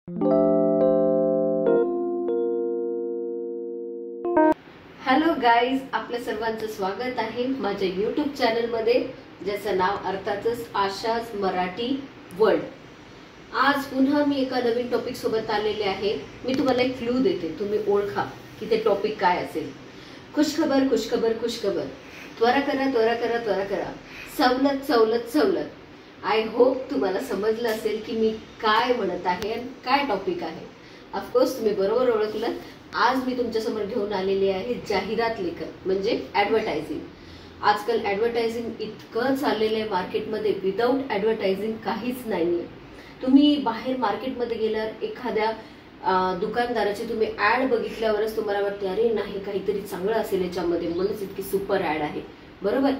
Hello guys, आपल्या सर्वांचं स्वागत आहे माझ्या यूट्यूब चॅनल मध्ये, ज्याचं नाव अर्थातच आशाज मराठी वर्ल्ड। आज पुन्हा मी एका नवीन टॉपिक सोबत आलेले आहे। मी तुम्हाला एक क्लू देते, तुम्ही ओळखा की ते टॉपिक काय असेल। खुशखबर खुशखबर खुशखबर, त्वरा करा त्वरा करा त्वरा करा, सवलत सवलत सवलत। आय होप तुम्हाला समजलं असेल की मी काय म्हणत आहे आणि काय टॉपिक आहे। ऑफकोर्स तुम्ही बरोबर ओळखलं। आज मी तुमच्यासमोर घेऊन आलेली आहे जाहिरात लेखन म्हणजे ऍडव्हर्टायझिंग। आजकाल ऍडव्हर्टायझिंग इतकं चाललेलं आहे मार्केटमध्ये, विदाऊट ऍडव्हर्टायझिंग काहीच नाहीये। तुम्ही बाहेर मार्केटमध्ये गेल्यावर एखाद्या दुकानदाराची तुम्ही ऍड बघितल्यावरच तुम्हाला वाटते अरे नाही काहीतरी चांगलं असेल याच्यामध्ये, म्हणूनच इतकी सुपर ऍड आहे, बरोबर।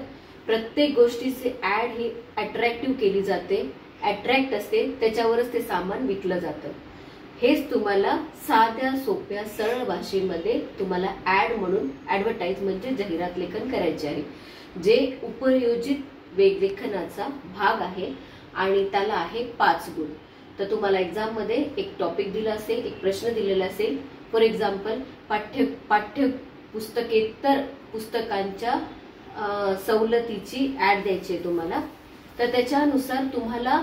प्रत्येक गोष्टीची ऍड ही अट्रॅक्टिव्ह केली जाते, अट्रॅक्ट असते, त्याच्यावरच ते सामान विकलं जातं। हेच तुम्हाला साध्या सोप्या सरळ भाषेमध्ये तुम्हाला ऍड म्हणून ऍडव्हर्टाइज म्हणजे जाहिरात लेखन करायचे आहे, जे उपयोजित लेखनाचा भाग आहे आणि त्याला आहे 5 गुण। तर तुम्हाला एक्झाम मध्ये एक टॉपिक दिला असेल, एक प्रश्न दिलेला असेल। फॉर एक्झाम्पल, पाठ्य पुस्तकेतर पुस्तकांच्या सवलतीची ऍड द्यायची आहे तुम्हाला। तर त्याच्यानुसार तुम्हाला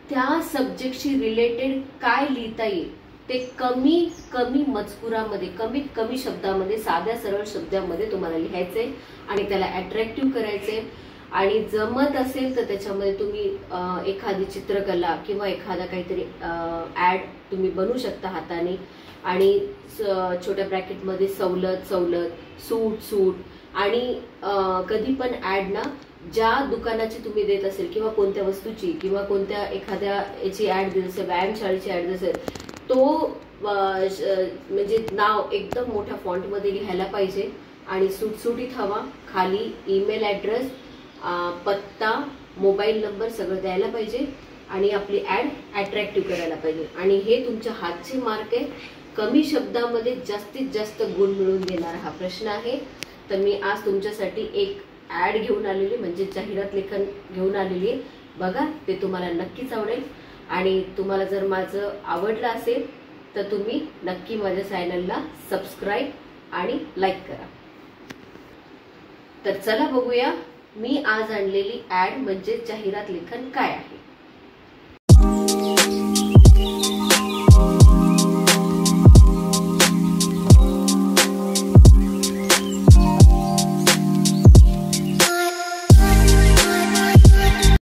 त्या सब्जेक्टशी रिलेटेड काय लिहिता येईल ते कमी मजकुरामध्ये, कमीत कमी शब्दामध्ये, साध्या सरळ शब्दामध्ये तुम्हाला लिहायचंय आणि त्याला अट्रॅक्टिव्ह करायचंय। आणि जमत असेल तर त्याच्यामध्ये तुम्ही एखादी चित्रकला किंवा एखादा काहीतरी ऍड तुम्ही बनवू शकता हाताने। आणि छोट्या ब्रॅकेटमध्ये सवलत सवलत, सूट सूट। आणि कधी पण ऍड ना ज्या दुकानाची तुम्ही देत असेल किंवा कोणत्या वस्तूची किंवा कोणत्या एखाद्या याची ऍड देत असेल, व्यायामशाळेची ऍड देत असेल, तो म्हणजे नाव एकदम मोठ्या फॉन्ट मध्ये लिहायला पाहिजे आणि सुटसुटीत हवा। खाली ईमेल ऍड्रेस, पत्ता, मोबाईल नंबर सगळं द्यायला पाहिजे आणि आपली ऍड अट्रॅक्टिव्ह करायला पाहिजे। आणि हे तुमच्या हातचे मार्क आहे। कमी शब्दामध्ये जास्तीत जास्त गुण मिळवून देणारा हा प्रश्न आहे। तर मी आज तुमच्यासाठी एक ऍड घेऊन आलेली म्हणजे जाहिरात लेखन घेऊन आलेली आहे। बघा, ते तुम्हाला नक्कीच आवडेल। आणि तुम्हाला जर माझं आवडलं असेल तर तुम्ही नक्की माझ्या चॅनलला सबस्क्राईब आणि लाईक करा। तर चला बघूया मी आज आणलेली ऍड म्हणजे जाहिरात लेखन काय आहे।